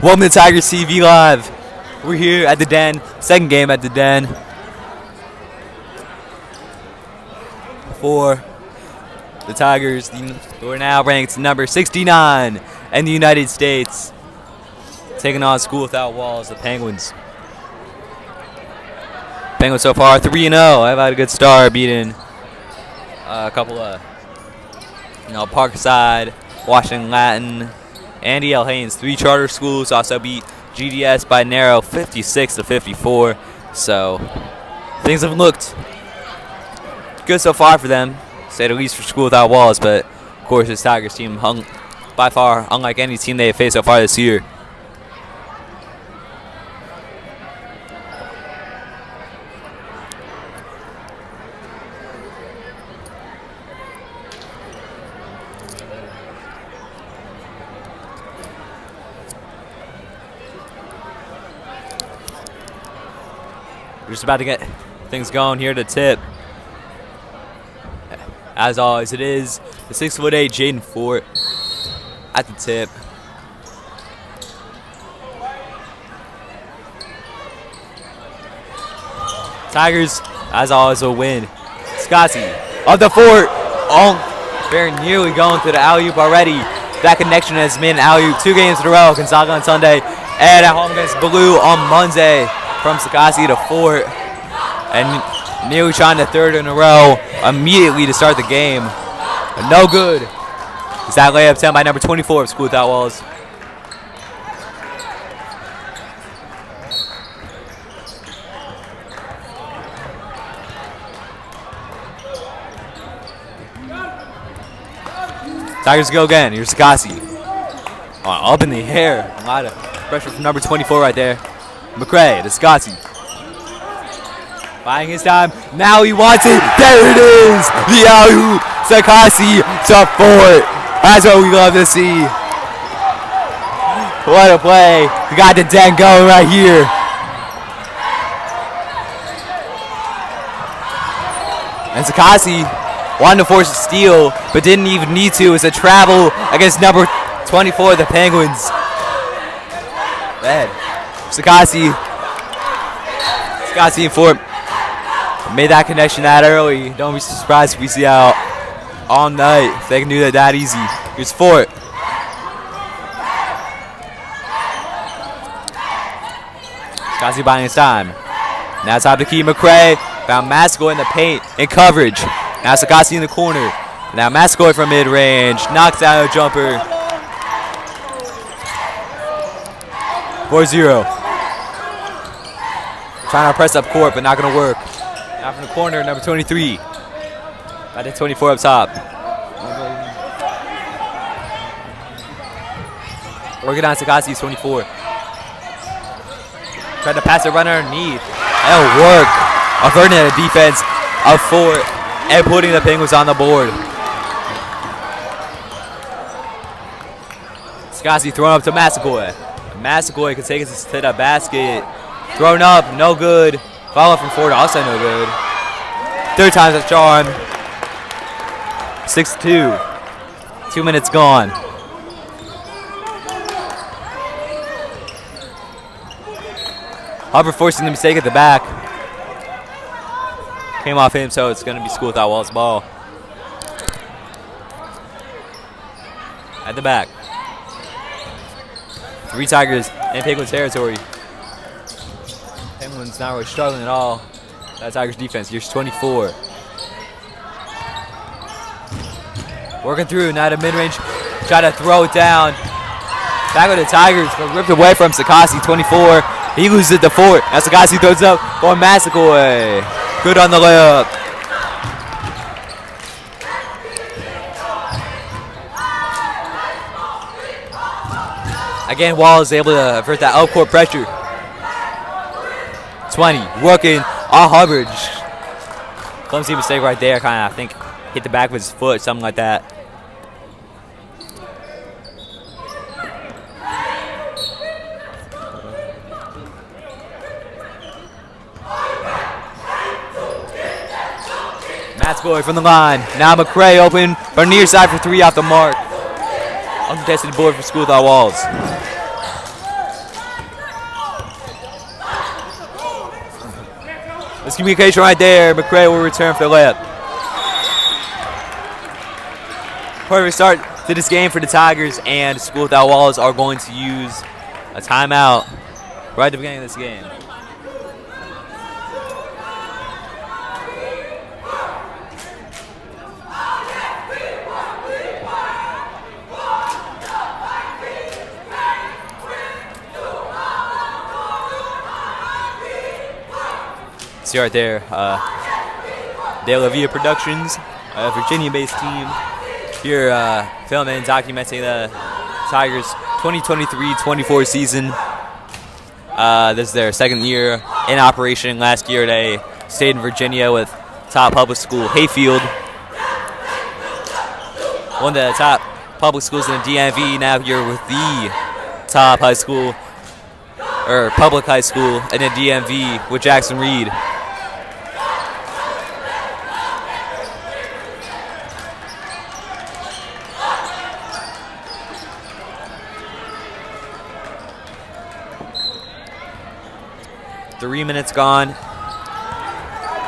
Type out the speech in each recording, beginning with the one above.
Welcome to Tigers TV Live. We're here at the Den, second game at the Den. For the Tigers, who are now ranked number 69 in the United States, taking on School Without Walls, the Penguins. Penguins so far 3-0. I've had a good start, beating a couple of, Parkside, Washington Latin, Andy L. Haynes. 3 charter schools also beat GDS by narrow 56-54. So things have looked good so far for them, to say the least, for School Without Walls. But of course, this Tigers team by far unlike any team they have faced so far this year. We're just about to get things going here to tip. As always, it is the 6'8" Jaden Fort at the tip. Tigers, as always, will win. Scotty of the Fort. Oh, very nearly going to the alley-oop already. That connection has been alley-oop 2 games in a row. Gonzaga on Sunday and at home against Blue on Monday. From Sakasi to Fort, and nearly trying the 3rd in a row immediately to start the game. But no good. Is that layup 10 by number 24 of School Without Walls. Tigers go again. Here's Sakasi. Up in the air. A lot of pressure from number 24 right there. McCray to Scotty. Buying his time. Now he wants it. There it is. The alley-oop. Sakasi to Fort. That's what we love to see. What a play. We got the Den going right here. And Sakasi wanted to force a steal, but didn't even need to. It's a travel against number 24, the Penguins. Bad. Sakasi and Fort made that connection that early. Don't be surprised if we see out all night if they can do that easy. Here's Fort. Sakasi buying his time. Now it's time to keep McCray. Found Masco in the paint in coverage. Now Sakasi in the corner. Now Masco from mid-range. Knocks out a jumper. 4-0. Trying to press up court, but not going to work. Now from the corner, number 23. Got the 24 up top. Working on Sakasi's 24. Tried to pass a runner underneath. That'll work. Averting the defense of Fort and putting the Penguins on the board. Sakasi throwing up to Massagoy. Massagoy can take it to the basket. Thrown up, no good. Follow up from Fort, also no good. 3rd time's a charm. 6-2. 2 minutes gone. Hubbard forcing the mistake at the back. Came off him, so it's going to be School Without Walls ball. At the back. 3 Tigers in Penguins territory. Penguins not really struggling at all. That Tigers defense. Here's 24. Working through, now to mid-range. Try to throw it down. Back with the Tigers, but ripped away from Sakasi, 24. He loses it to Fort. Now Sakasi throws up for Massagoy. Good on the layup. Again, Wall is able to avert that up-court pressure. 20, working on Hubbard. Clumsy mistake right there, kind of, I think, hit the back of his foot, something like that. Mascoy from the line. Now McCray open from near side for 3 off the mark. Uncontested board for School Without Walls. Miscommunication right there. McCray will return for the layup. Perfect start to this game for the Tigers, and School Without Walls are going to use a timeout right at the beginning of this game. See right there, De La Via Productions, a Virginia-based team here filming and documenting the Tigers' 2023-24 season. This is their second year in operation. Last year they stayed in Virginia with top public school Hayfield, one of the top public schools in the DMV. Now here with the top high school, or public high school in the DMV with Jackson Reed. Three minutes gone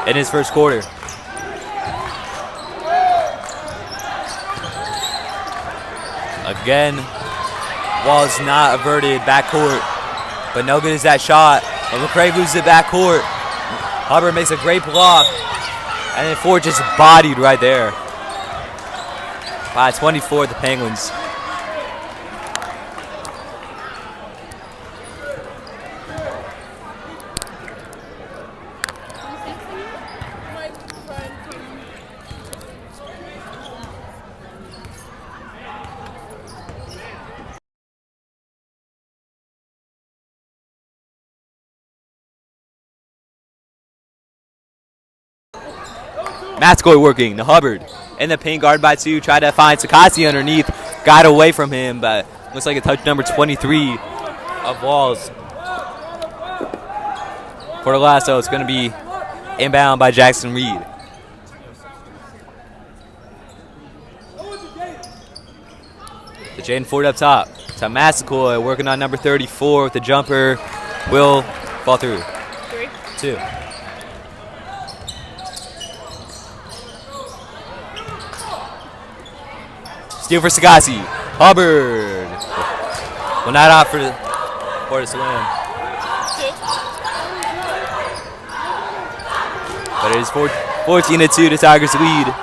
in his first quarter. Again, Walls not averted backcourt, but no good is that shot. But McCray loses it backcourt. Hubbard makes a great block, and then Ford just bodied right there. By 24, the Penguins. Matskoy working to Hubbard. In the paint, guard by two. Tried to find Sakasi underneath. Got away from him, but looks like a touch number 23 of Walls. For the lasso, it's going to be inbound by Jackson Reed. The Jaden Ford up top. To Matskoy working on number 34 with the jumper. Will fall through. 2. Steal for Sagasi. Hubbard. Well, not out for the slam. But it is 14-2, the Tigers lead.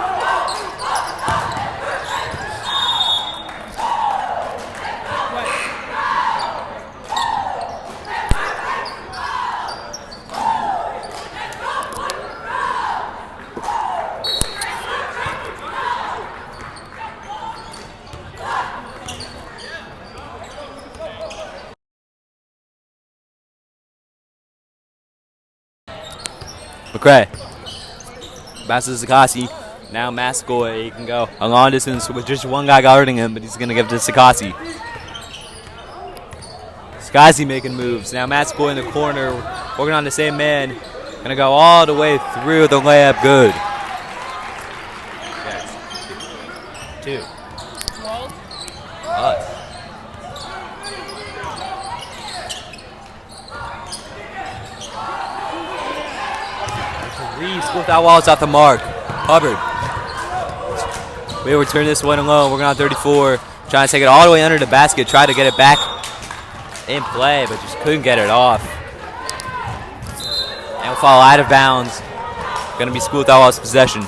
McCray. Passes to Sakasi. Now Matskoy can go a long distance with just one guy guarding him, but he's going to give it to Sakasi. Sakasi making moves. Now Matskoy in the corner, working on the same man. Going to go all the way through the layup. Good. Yes. 2. Without Walls off the mark. Hubbard. We return this one alone. We're on 34. Trying to take it all the way under the basket. Tried to get it back in play, but just couldn't get it off. And will fall out of bounds. Going to be School Without Walls possession.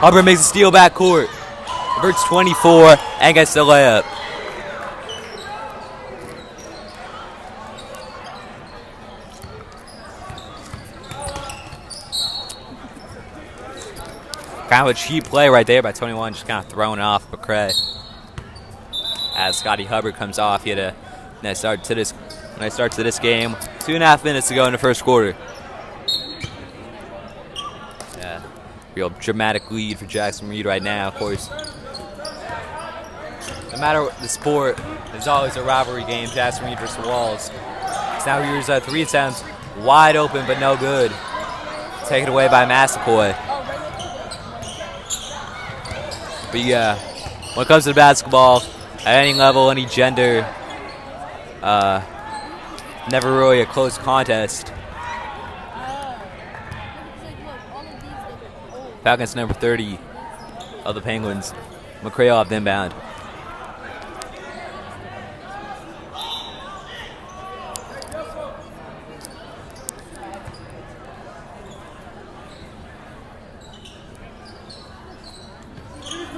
Hubbard makes a steal back court. Reverts 24 and gets the layup. Kind of a cheap play right there by 21, just kind of throwing off McCray. As Scotty Hubbard comes off, he had a nice start to this game. 2.5 minutes to go in the first quarter. Real dramatic lead for Jackson Reed right now, of course. No matter the sport, there's always a rivalry game, Jackson Reed versus Walls. So now here's 3 attempts Wide open, but no good. Taken away by Massaquoi. But yeah, when it comes to basketball, at any level, any gender, never really a close contest. Falcons number 30 of the Penguins. McCray off the inbound.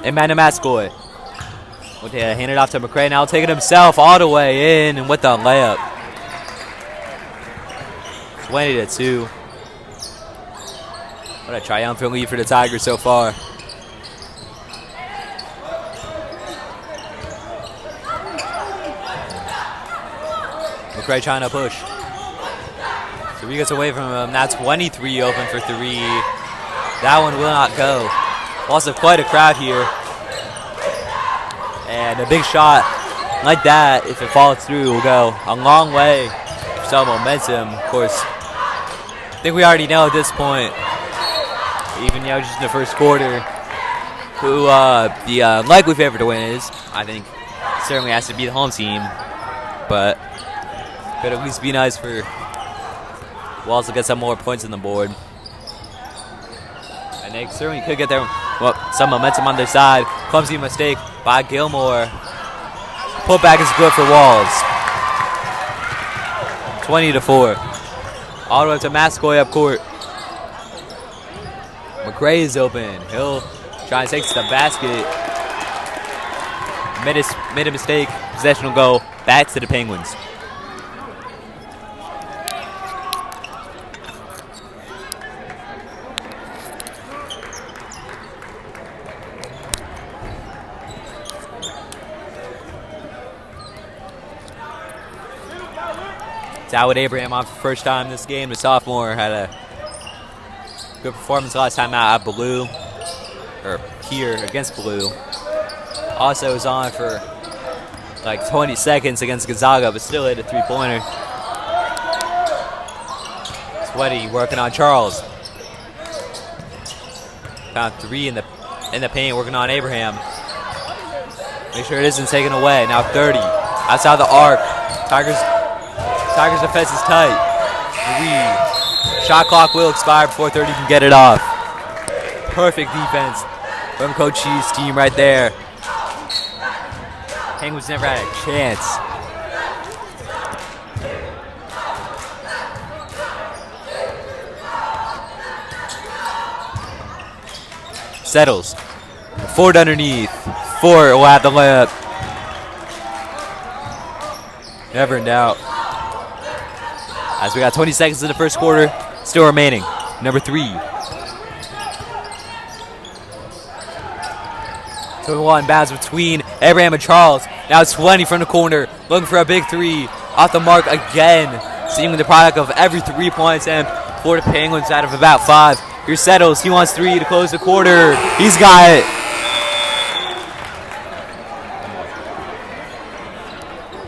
Inbound to Massaquoi. Hand it off to McCray. Now taking himself all the way in and with the layup. 20-2. What a triumphant lead for the Tigers so far. McCray trying to push. 3 gets away from him. Now 23 open for 3. That one will not go. Also quite a crowd here. And a big shot like that, if it falls through, will go a long way for some momentum. Of course, I think we already know at this point, even just in the first quarter, who the likely favorite to win is. I think certainly has to be the home team, but could at least be nice for Walls to get some more points on the board. And they certainly could get some momentum on their side. Clumsy mistake by Gilmore. Putback is good for Walls. 20-4. All the way up to Massaquoi up court. McCray is open. He'll try and take to the basket. Made a mistake. Possession will go back to the Penguins. Dawid Abraham on for the first time this game. The sophomore had a good performance last time out at Blue, or here against Blue. Also was on for like 20 seconds against Gonzaga, but still hit a 3-pointer. Sweaty working on Charles. Found 3 in the paint, working on Abraham. Make sure it isn't taken away. Now 30 outside the arc. Tigers defense is tight. Shot clock will expire before 30 can get it off. Perfect defense from Coach G's team right there. Penguins never had a chance. Settles. Ford underneath. Ford will have the layup. Never in doubt. As we got 20 seconds in the first quarter, still remaining. Number 3. 21 bounds between Abraham and Charles. Now 20 from the corner, looking for a big 3. Off the mark again. Seeming the product of every 3-point attempt for the Penguins out of about 5. Here's Settles. He wants 3 to close the quarter. He's got it.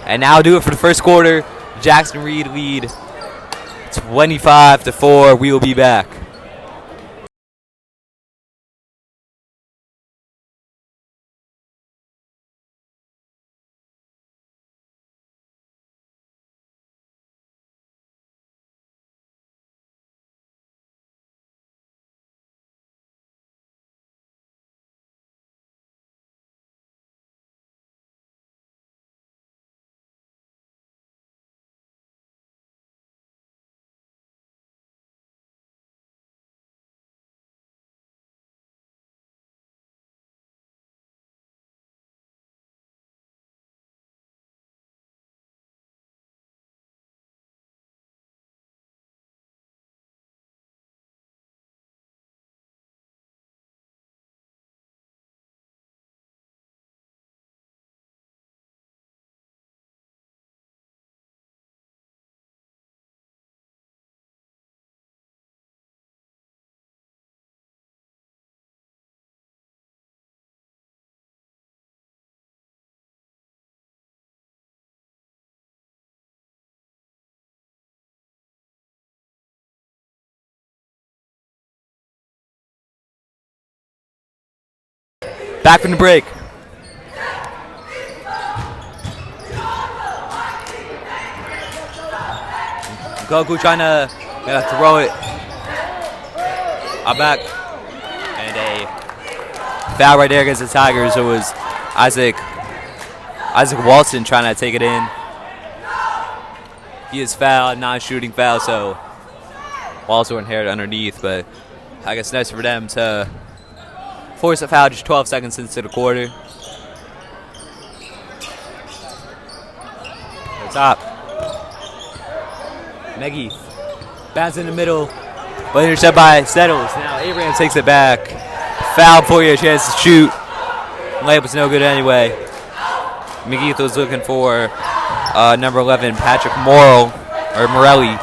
And now do it for the first quarter. Jackson Reed lead 25-4. We will be back. Back from the break. Goku trying to throw it. Back. And a foul right there against the Tigers. It was Isaac Walston trying to take it in. He is fouled, non-shooting foul, so Walston inherited underneath, but I guess nice for them to force a foul just 12 seconds into the quarter. The top. Meggy bounce in the middle, but intercepted by Settles. Now Abraham takes it back. Foul before you had a chance to shoot. Layup was no good anyway. McGeeth was looking for number 11, Patrick Morelli.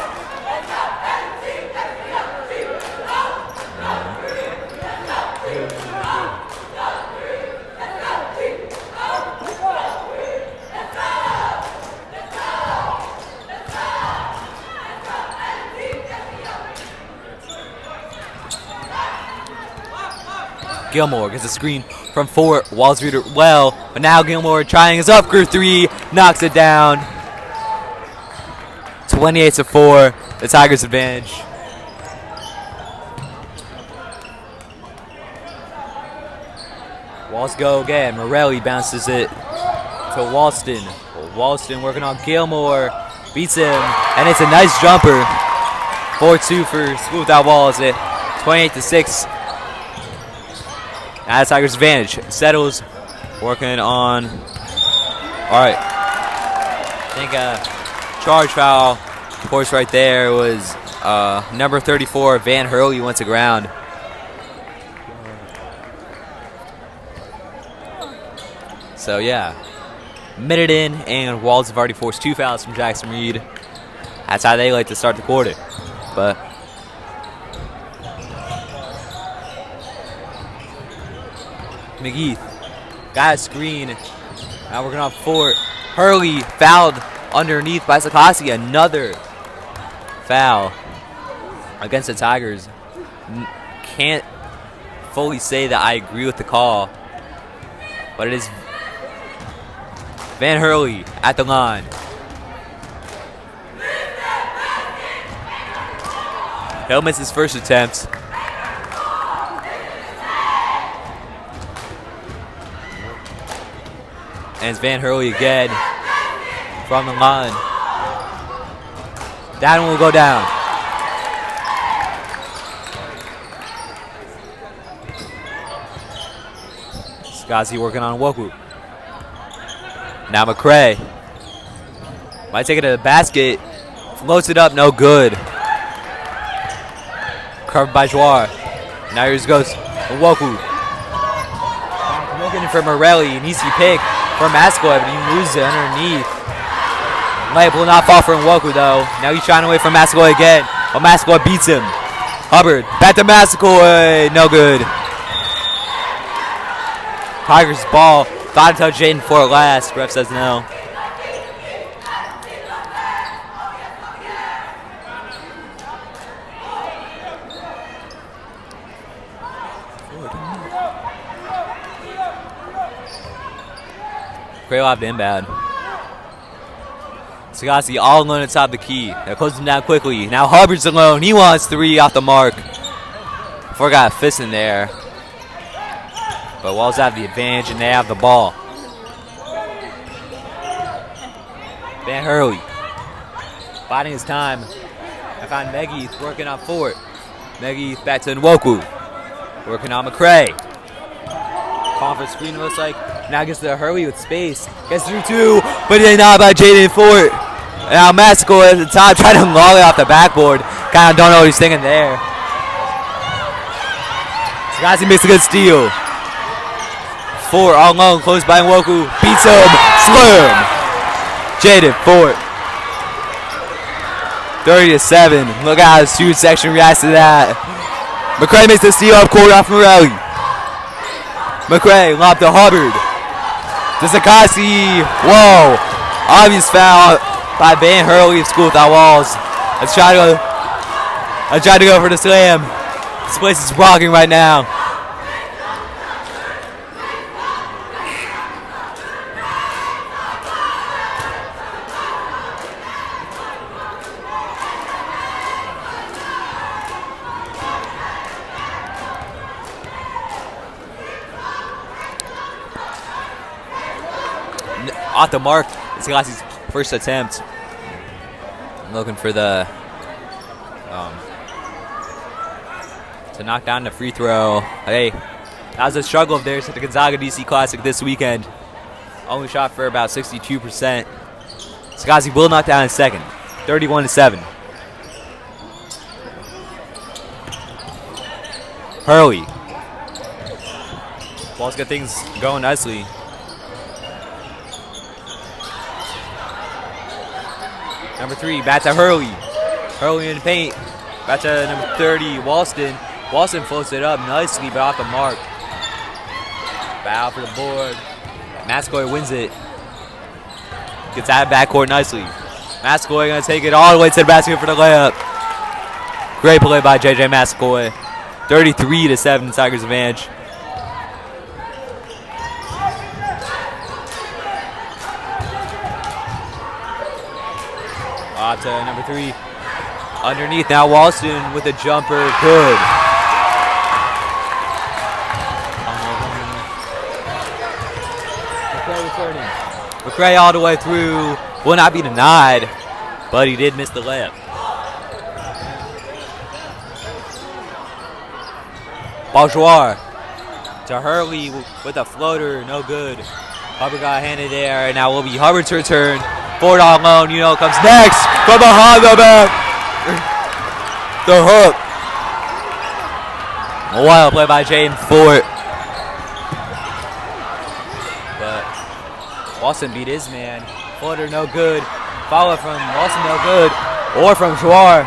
Gilmore gets a screen from 4. Walls read it well, but now Gilmore trying his up for 3, knocks it down. 28-4, the Tigers advantage. Walls go again. Morelli bounces it to Walston. Walston working on Gilmore, beats him, and it's a nice jumper. 4-2 for School Without Walls at 28-6. Now the Tigers advantage. Settles working on. All right. I think charge foul, of course, right there was number 34, Van Hurley, went to ground. So yeah, minute in, and Walls have already forced 2 fouls from Jackson Reed. That's how they like to start the quarter, but. McGeeth got a screen. Now working on 4. Hurley fouled underneath by Sakasi. Another foul against the Tigers. Can't fully say that I agree with the call, but it is Van Hurley at the line. He'll miss his first attempt. And it's Van Hurley again from the line. That one will go down. Skazi working on Woku. Now McCray. Might take it to the basket. Floats it up, no good. Covered by Joir. Now here goes Woku. Looking for Morelli. Needs to be picked for Mascoy, but he moves it underneath. Layup will not fall for Nwoku, though. Now he's trying away from Mascoy again, but Mascoy beats him. Hubbard, back to Mascoy, no good. Tigers ball, thought to touch Jaden before it last. Ref says no. Kralov to inbound. Sagasi all alone at the top of the key. That closes him down quickly. Now Hubbard's alone. He wants 3 off the mark. Before got a fist in there. But Walls have the advantage and they have the ball. Van Hurley. Biding his time. I found Meggy working on Fort. Meggy back to Nwoku. Working on McCray. Conference screen looks like. Now gets to Hurley with space. Gets through 2, but it's not by Jaden Fort. Now Masco at the top trying to log it off the backboard. Kind of don't know what he's thinking there. Sagasi makes a good steal. Fort all alone, close by Nwoku. Beats him. Slim. Jaden Fort. 30-7. Look how the student section reacts to that. McCray makes the steal up court off Morelli. McCray lob to Hubbard. To Sakasi. Whoa. Obvious foul by Van Hurley of School Without Walls. Let's try to go for the slam. This place is rocking right now. off the mark. It's Sagasi's first attempt. Looking for the to knock down the free throw. Hey, that was a struggle of theirs at the Gonzaga DC Classic this weekend. Only shot for about 62%. Sagasi will knock down in second. 31-7. Hurley. Ball's got things going nicely. Number 3, back to Hurley. Hurley in the paint. Back to number 30, Walston. Walston floats it up nicely, but off the mark. Foul for the board. Mascoy wins it. Gets out of backcourt nicely. Mascoy going to take it all the way to the basket for the layup. Great play by JJ Mascoy. 33-7, Tigers advantage. Off to number 3. Underneath now, Walston with a jumper. Good. McCray all the way through. Will not be denied, but he did miss the layup. Bourgeois to Hurley with a floater. No good. Hubbard got handed there, and now will be Hubbard's return. Ford all alone. You know, comes next from behind the back. The hook. A wild play by Jaden Ford. But Walston beat his man. Floater no good. Follow from Walston no good. Or from Chouar.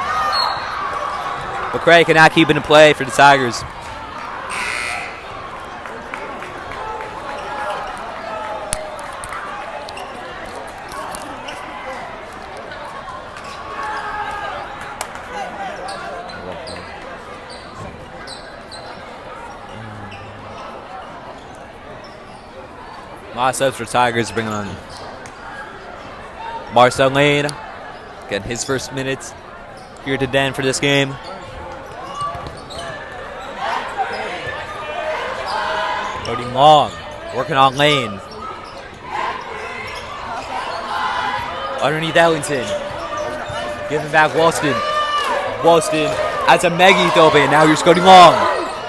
McCray cannot keep it in play for the Tigers. A lot of subs for Tigers, bringing on Marcel Lane, getting his first minutes here to Den for this game. Loading long, working on Lane. Underneath Ellington, giving back Walston. Walston has a Megeith open, now you're scouting long,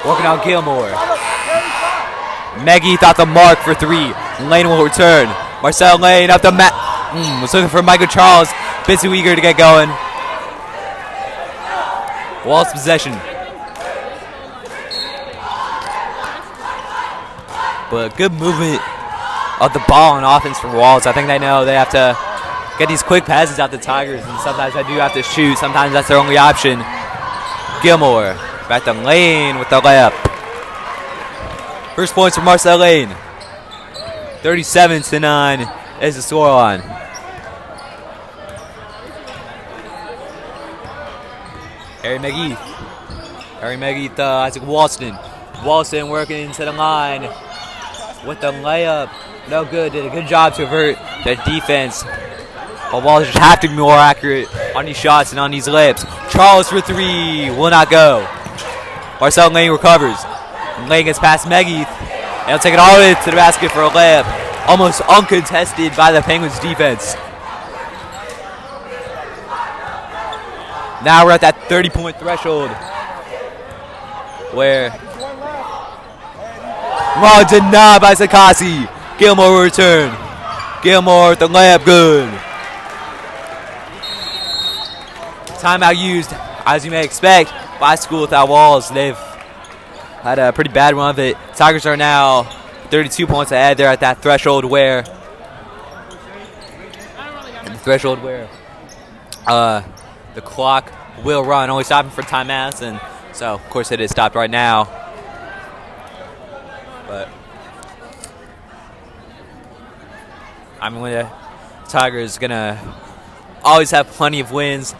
working on Gilmore. Megeith off the mark for 3. Lane will return. Marcel Lane up the mat. Was looking for Michael Charles. Bit too eager to get going. Walls possession. But good movement of the ball on offense from Walls. I think they know they have to get these quick passes out the Tigers, and sometimes they do have to shoot. Sometimes that's their only option. Gilmore back to Lane with the layup. First points for Marcel Lane. 37-9 is the scoreline. Harry Megeith. Isaac Walston. Walston working into the line with the layup. No good. Did a good job to avert the defense. But Walston just have to be more accurate on these shots and on these layups. Charles for 3 will not go. Marcel Lane recovers. Lane gets past Megeith. And he'll take it all the way to the basket for a layup. Almost uncontested by the Penguins defense. Now we're at that 30-point threshold where denied by Sakasi. Gilmore will return. Gilmore with the layup, good. Timeout used, as you may expect, by School Without Walls. They've had a pretty bad run of it. Tigers are now 32 points ahead. They're at that threshold where the clock will run, only stopping for timeouts, and so of course it is stopped right now. But I mean, the Tigers gonna always have plenty of wins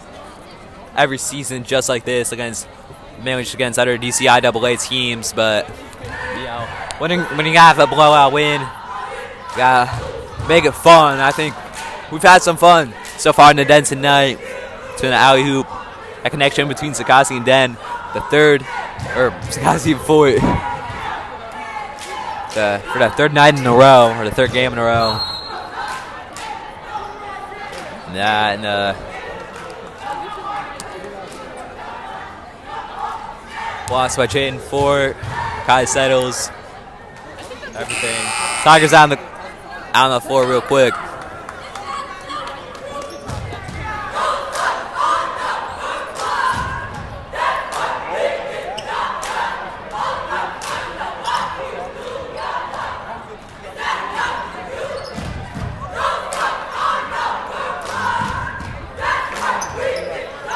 every season, just like this, mainly just against other DCIAA teams. But you know, when you have a blowout win, you gotta make it fun. I think we've had some fun so far in the Den tonight. To an alley hoop, a connection between Sakasi and Den, the third, or Sakasi and Fort, for the third night in a row, or the third game in a row. that, and blocks by Jaden Fort. Kai settles everything. Tigers out on the floor real quick.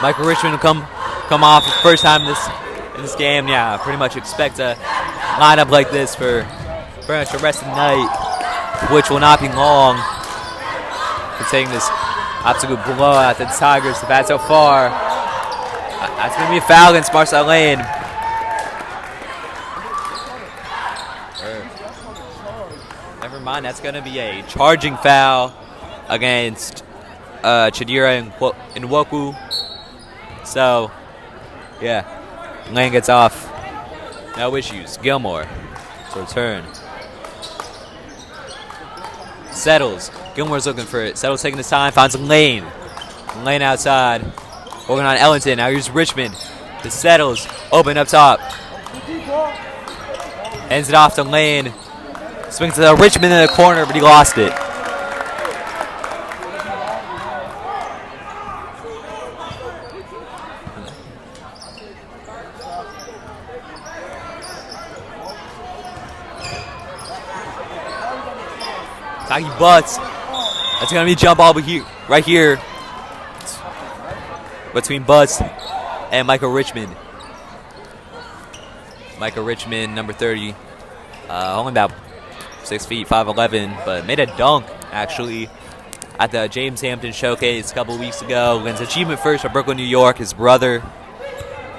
Michael Richmond will come off the first time in this game. Yeah, pretty much expect a lineup like this for pretty much the rest of the night, which will not be long. Taking this absolute blowout that the Tigers have had so far. That's going to be a foul against Marcel Lane. Never mind, that's going to be a charging foul against Chidira Nwoku. So, yeah, Lane gets off. No issues. Gilmore to return. Settles. Gilmore's looking for it. Settles taking his time. Finds Lane. Lane outside. Working on Ellington. Now here's Richmond. To Settles. Open up top. Ends it off to Lane. Swings to Richmond in the corner, but he lost it. Taki butts. That's going to be a jump ball right here between Butts and Michael Richmond. Michael Richmond, number 30, only about 6 feet, 5'11", but made a dunk, actually, at the James Hampton Showcase a couple weeks ago. Wins Achievement First for Brooklyn, New York. His brother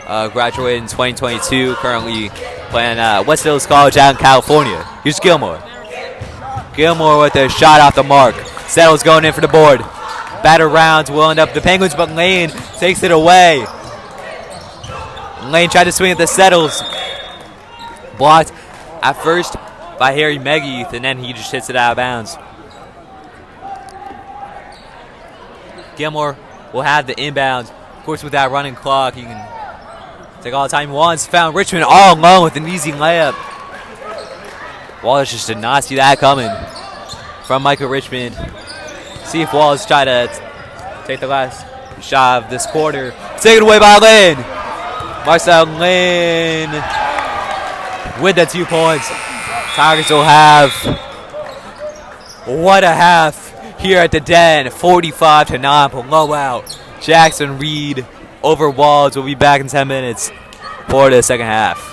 graduated in 2022, currently playing at West Hills College out in California. Here's Gilmore. Gilmore with a shot off the mark. Settles going in for the board. Batter rounds will end up the Penguins, but Lane takes it away. Lane tried to swing at the Settles. Blocked at first by Harry Megeith, and then he just hits it out of bounds. Gilmore will have the inbound. Of course, with that running clock, he can take all the time he wants. Found Richmond all alone with an easy layup. Wallace just did not see that coming from Michael Richmond. See if Wallace try to take the last shot of this quarter. Taken away by Lane. Marcel Lane with the 2 points. Tigers will have what a half here at the Den. 45-9 blowout. Jackson Reed over Walls. We'll be back in 10 minutes for the second half.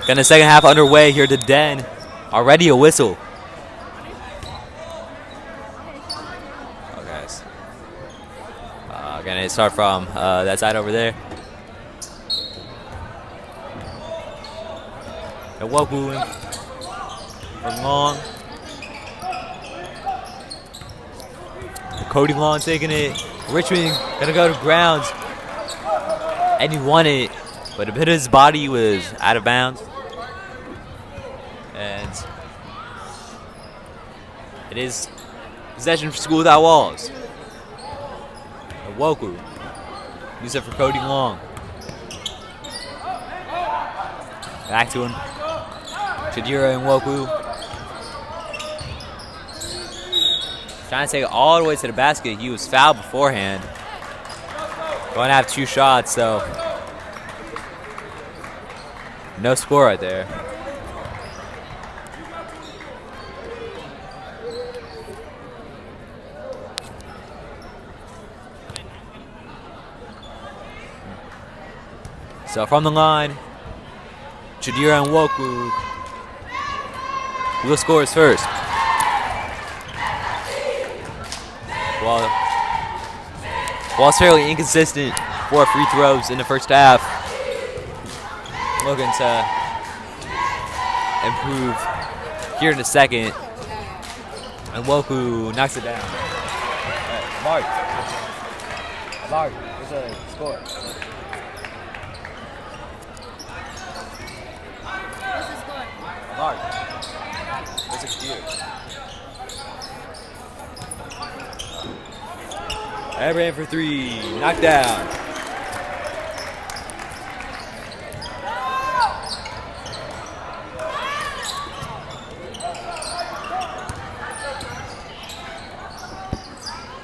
Got the second half underway here at the Den. Already a whistle. Okay. Gonna start from that side over there. And Woku from Long. Cody Long taking it. Richmond gonna go to grounds. And he won it, but a bit of his body was out of bounds. And it is possession for School Without Walls. And Woku. Use it for Cody Long. Back to him. Chidira and Woku. Trying to take it all the way to the basket. He was fouled beforehand. Going to have 2 shots, so no score right there. So from the line, Chidira and Woku will score first. Wall's fairly inconsistent. 4 free throws in the first half. Looking to improve here in the second. And Woku knocks it down. Mark, what's the score? Mark, what's the score? Abraham for 3, knocked down.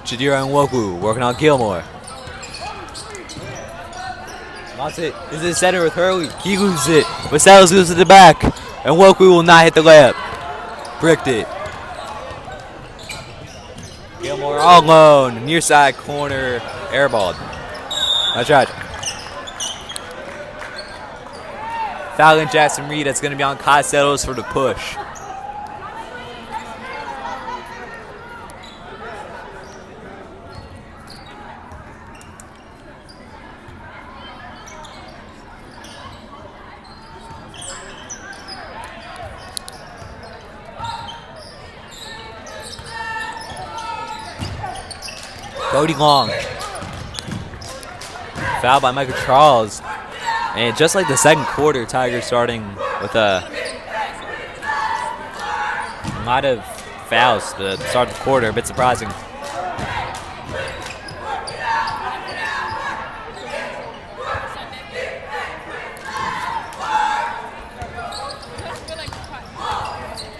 Chidira and Woku working on Gilmore. Wants it. Is it center with Hurley? He loses it, but Saddles goes to the back, and Woku will not hit the layup. Bricked it. Gilmore all alone, near side corner, airballed. That's right. Fouling Jackson Reed. That's going to be on Kai Settles for the push. Cody Long. Foul by Michael Charles. And just like the second quarter, Tigers starting with a lot of fouls to start the quarter. A bit surprising.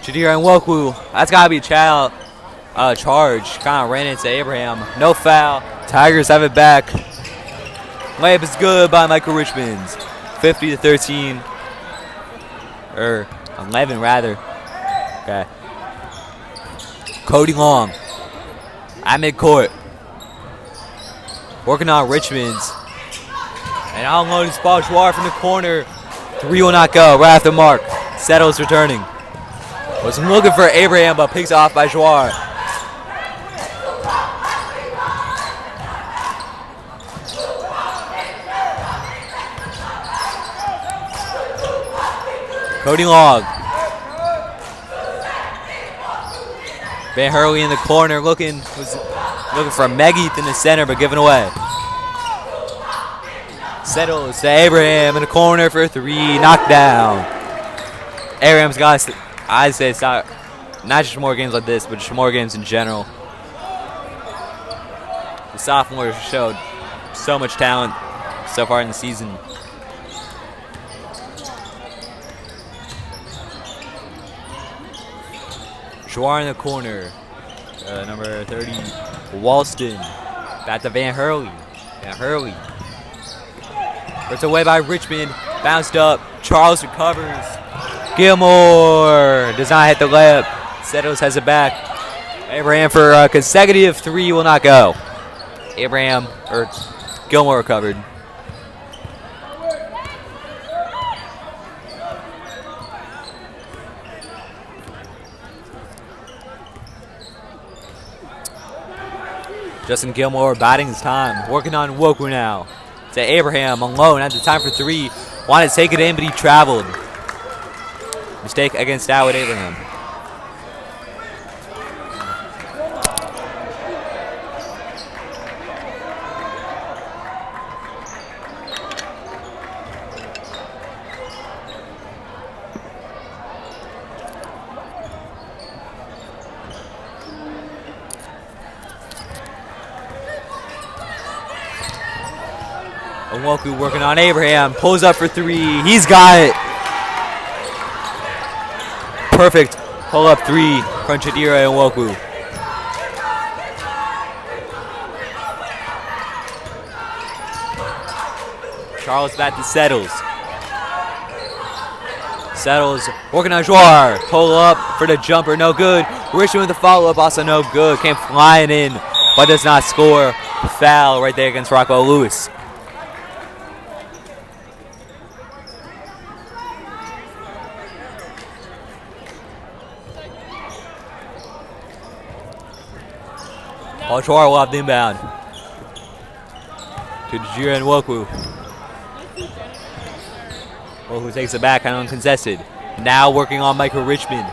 Chidira and Woku. That's got to be a charge. Kind of ran into Abraham. No foul. Tigers have it back. Layup is good by Michael Richmonds. 50-13. Or 11 rather. Okay. Cody Long. At midcourt. Working on Richmonds. And unloading Spal Jouar from the corner. 3 will not go. Right after mark. Settles returning. Was looking for Abraham, but picks off by Jouar. Cody Long. Van Hurley in the corner was looking for Megith in the center, but giving away. Settles to Abraham in the corner for 3, knocked down. Abraham's got, I'd say, it's not just more games like this, but just more games in general. The sophomores showed so much talent so far in the season. Jouar in the corner. Number 30, Walston. Back to Van Hurley. Van Hurley. Ripped away by Richmond. Bounced up. Charles recovers. Gilmore does not hit the layup. Settles has it back. Abraham for a consecutive 3 will not go. Gilmore recovered. Justin Gilmore biding his time. Working on Woku now. To Abraham alone at the time for three. Wanted to take it in, but he traveled. Mistake against Howard Abraham. Nwoku working on Abraham. Pulls up for three. He's got it. Perfect pull up three from Chidira Nwoku. Charles back to Settles. Settles working on Joar. Pull up for the jumper. No good. Richmond with the follow up. Also no good. Came flying in, but does not score. Foul right there against Rockwell Lewis. Joar will have the inbound. To Chidira Nwoku. Who takes it back, kind of uncontested. Now working on Michael Richmond.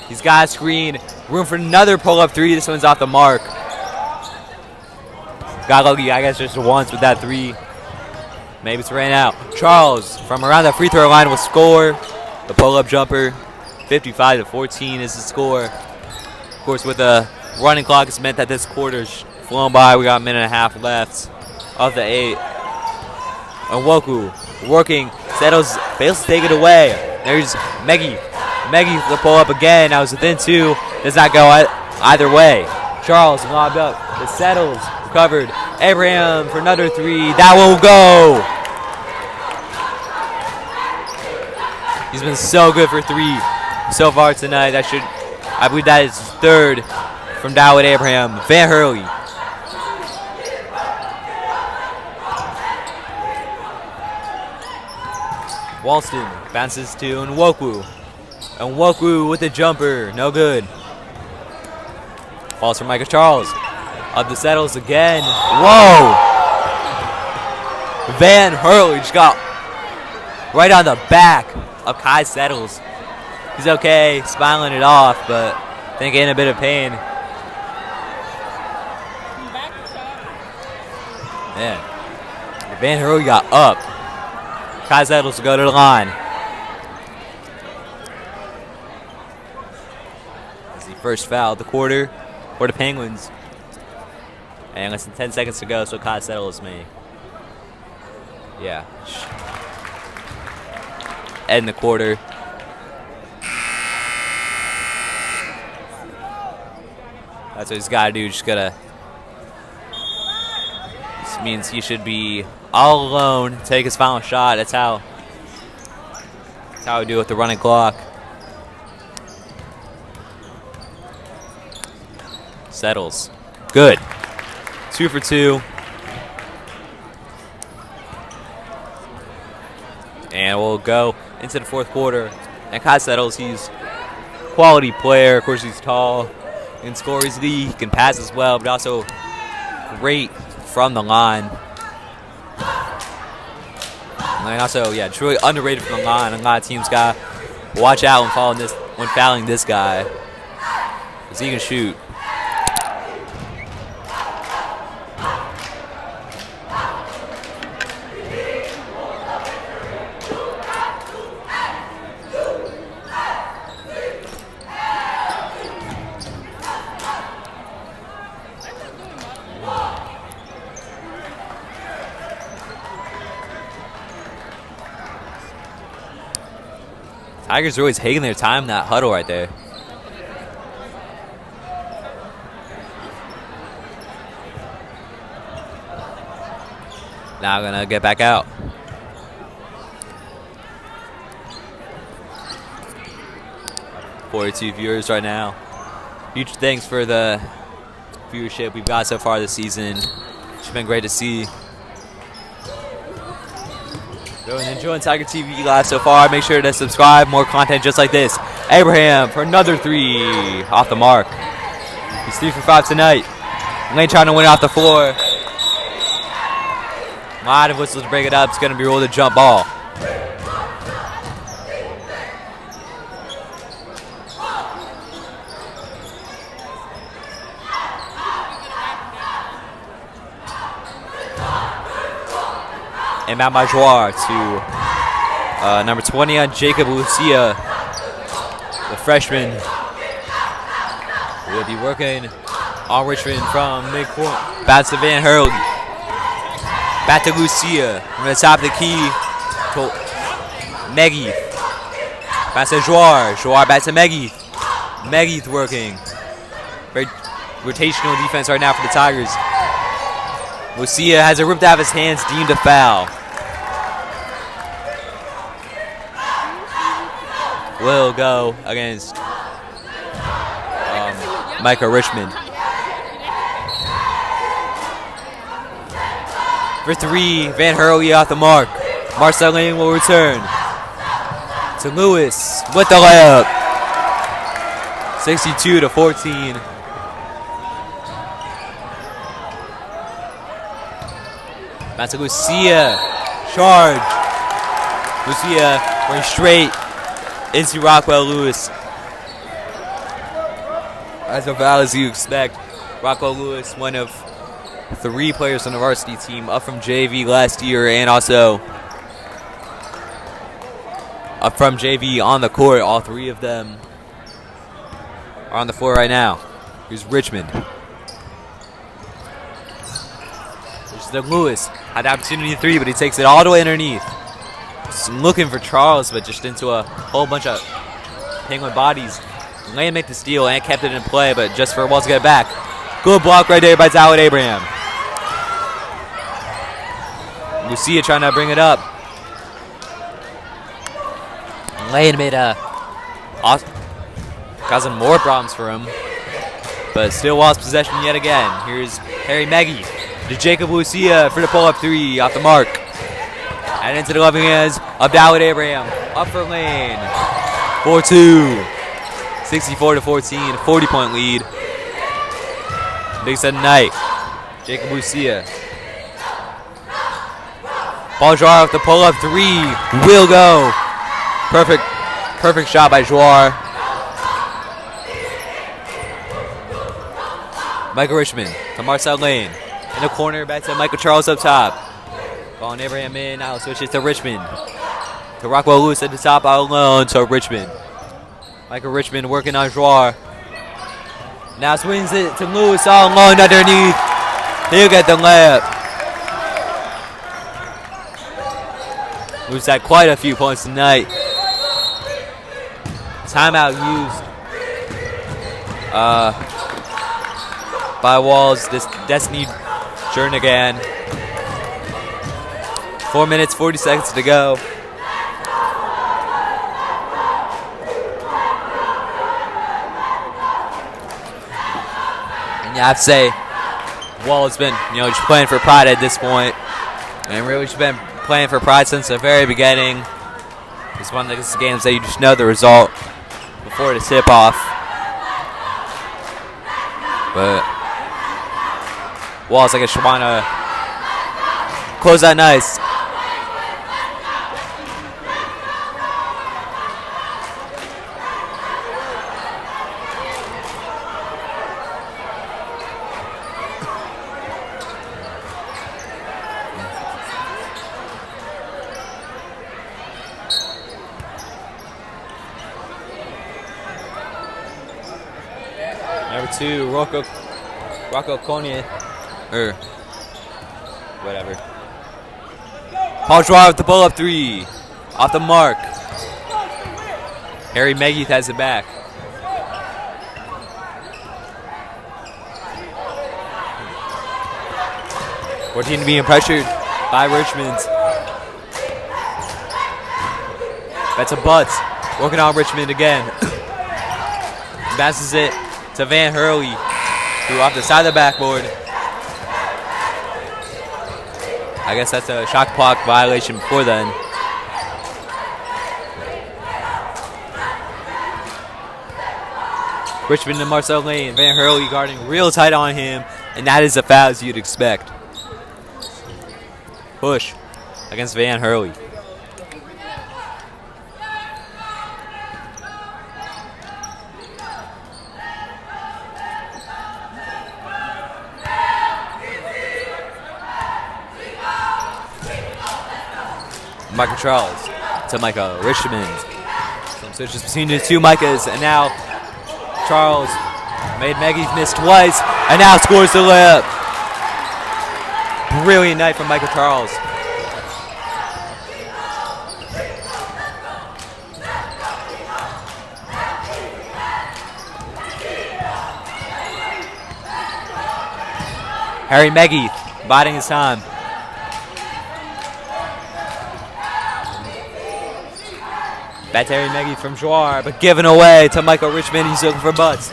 He's got a screen. Room for another pull-up three. This one's off the mark. Got lucky, I guess, just once with that three. Maybe it's ran out. Charles from around the free throw line will score. The pull-up jumper. 55-14 is the score. Of course, with the running clock, it's meant that this quarter's flown by. We got a minute and a half left of the 8. Nwoku working. Settles, fails to take it away. There's Meggie. Meggie the pull up again. That was within 2. Does not go either way. Charles lobbed up. The Settles covered. Abraham for another 3. That will go. He's been so good for 3 so far tonight. I believe that is his 3rd from Dawid Abraham. Van Hurley. Walston bounces to Nwoku. Nwoku with the jumper. No good. Falls for Michael Charles. Up the Settles again. Whoa! Van Hurley just got right on the back of Kai Settles. He's okay, smiling it off, but I think in a bit of pain. Yeah. Van Hurley got up. Kai Settles to go to the line. It's the first foul of the quarter for the Penguins. And less than 10 seconds to go, so Kai Settles may. Yeah. End the quarter. That's what he's got to do. Just gotta. This means he should be all alone. Take his final shot. That's how we do it with the running clock. Settles. Good. 2 for 2. And we'll go into the 4th quarter. And Kai Settles, he's a quality player. Of course, he's tall. He can score easily. He can pass as well, but also great from the line. And also, yeah, truly underrated from the line. A lot of teams got to watch out when fouling this guy, because he can shoot. Tigers are always taking their time in that huddle right there. Now gonna get back out. $42 viewers right now. Huge thanks for the viewership we've got so far this season. It's been great to see. Go and enjoy Tiger TV live so far. Make sure to subscribe. More content just like this. Abraham for another 3 off the mark. He's 3 for 5 tonight. Lane trying to win it off the floor. A lot of whistles to break it up. It's going to be ruled a jump ball. Inbound by Joar to number 20 on Jacob Lucia. The freshman will be working on Richmond from midcourt. Back to Van Hurley. Back to Lucia. From the top of the key to Meggy. Back to Joar. Joar back to Meggy. Meggy's working. Very rotational defense right now for the Tigers. Lucia has it ripped out of his hands, deemed a foul. Will go against Micah Richmond. For three, Van Hurley off the mark. Marcel Lane will return to Lewis with the layup. 62-14. Back to Lucia. Charge. Lucia going straight into Rockwell Lewis. As a foul as you expect. Rockwell Lewis, one of 3 players on the varsity team, up from JV last year and also up from JV on the court. All 3 of them are on the floor right now. Here's Richmond. There's the Lewis. Had the opportunity 3, but he takes it all the way underneath. Just looking for Charles, but just into a whole bunch of Penguin bodies. Lane made the steal and kept it in play, but just for Walls to get it back. Good block right there by Dawid Abraham. Lucia trying to bring it up. Lane made causing more problems for him, but still Walls possession yet again. Here's Harry Meggy to Jacob Lucia for the pull-up 3 off the mark. And into the loving hands of Dawid Abraham. Up for Lane. 4-2. 64-14. 40-point lead. Big set tonight. Jacob Lucia. Ball Joar with the pull-up 3. Will go. Perfect shot by Joar. Michael Richmond to Marcel Lane. In the corner, back to Michael Charles up top. Calling Abraham in, now switches to Richmond. To Rockwell Lewis at the top, out alone to Richmond. Michael Richmond working on Joar. Now swings it to Lewis all alone underneath. He'll get the layup. Lewis had quite a few points tonight. Timeout used by Walls, this Destiny Jernigan. 4 minutes, 40 seconds to go. And yeah, I have to say, Walls has been, just playing for pride at this point, and really just been playing for pride since the very beginning. It's one of those games that you just know the result before the tip-off. But Walls, I guess, should want to close that nice. Number 2, Rocco Konya, or whatever. Paul Joar with the pull-up 3, off the mark. Harry Meggy has it back. We're team being pressured by Richmond. That's a Butts, working on Richmond again. Passes it to Van Hurley, who off the side of the backboard. I guess that's a shot clock violation before then. Richmond and Marcel Lane. Van Hurley guarding real tight on him. And that is a foul as you'd expect. Push against Van Hurley. Michael Charles to Micah Richmond. Some switches between the two Micahs, and now Charles made Maggie miss twice, and now scores the layup. Brilliant night from Michael Charles. Harry Maggie biding his time. Back to Harry Maggie from Joar, but given away to Michael Richmond. He's looking for butts.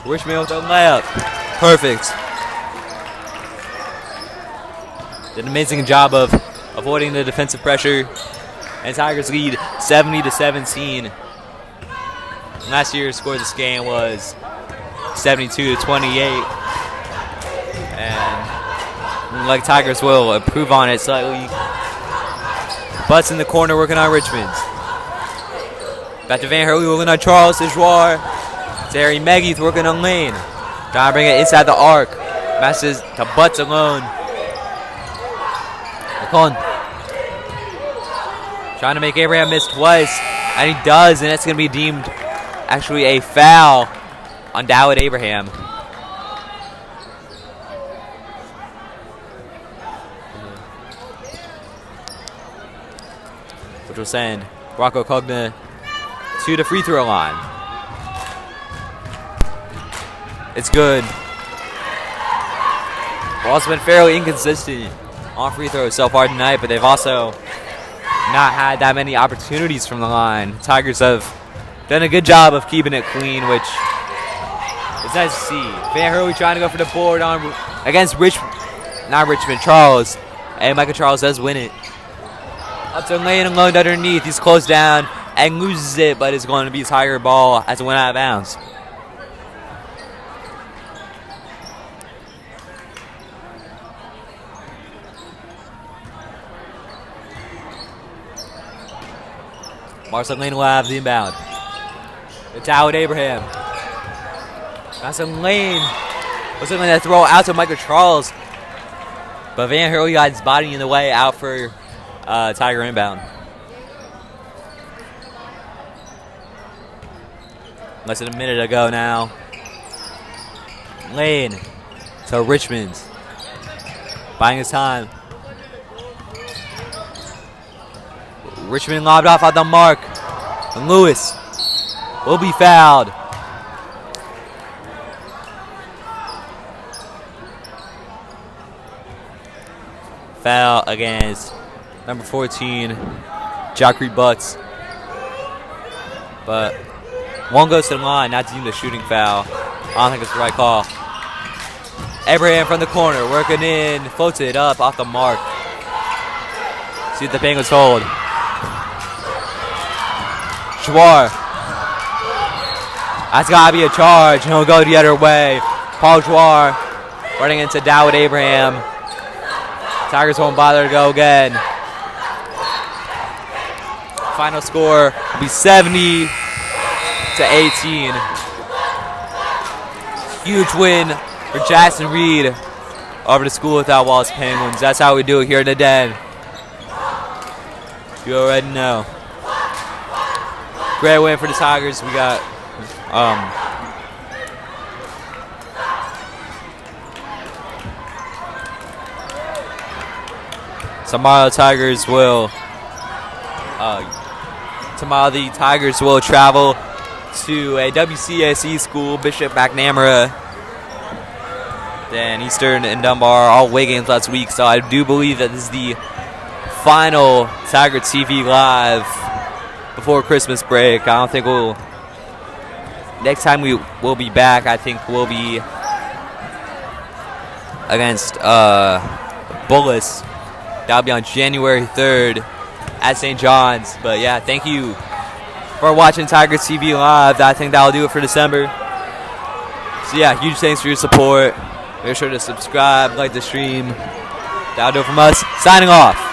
Richmond with the layup. Perfect. Did an amazing job of avoiding the defensive pressure. And Tigers lead 70-17. Last year's score of this game was 72-28. And like Tigers will improve on it slightly. Butts in the corner working on Richmond. Back to Van Hurley working on Charles to Joar. To Harry Maggie working on Lane. Trying to bring it inside the arc. Passes to Butts alone. McCullen trying to make Abraham miss twice. And he does, and it's going to be deemed actually a foul on Dawid Abraham. Which will send Rocco Cogna to the free throw line. It's good. They've also been fairly inconsistent on free throws so far tonight, but they've also not had that many opportunities from the line. Tigers have done a good job of keeping it clean, which is nice to see. Van Hurley trying to go for the board on against Charles. And Michael Charles does win it. Up to Lane and Lone underneath. He's closed down and loses it, but it's going to be his higher ball as it went out of bounds. Marcel Lane will have the inbound. It's Dawid Abraham. Marcel Lane was looking to throw out to Michael Charles, but Van Hurley got his body in the way, out for Tiger inbound. Less than a minute ago now. Lane to Richmond. Buying his time. Richmond lobbed off at the mark. And Lewis will be fouled. Foul against number 14, Jackery Butts. But one goes to the line, not deemed a shooting foul. I don't think it's the right call. Abraham from the corner, working in, floats it up off the mark. See if the Penguins hold. Joar. That's got to be a charge. He'll go the other way. Paul Joar running into Dawid Abraham. Tigers won't bother to go again. Final score will be 70-18. Huge win for Jackson Reed over the School Without Walls Penguins. That's how we do it here in the Den. You already know. Great win for the Tigers. We got tomorrow the Tigers will travel to a WCSE school, Bishop McNamara, then Eastern and Dunbar, all away games last week. So I do believe that this is the final Tiger TV Live before Christmas break. I don't think next time we will be back, I think we'll be against Bullis. That'll be on January 3rd at St. John's. But yeah, thank you for watching Tigers TV Live. I think that'll do it for December. So yeah, huge thanks for your support. Make sure to subscribe, like the stream. That'll do it from us. Signing off.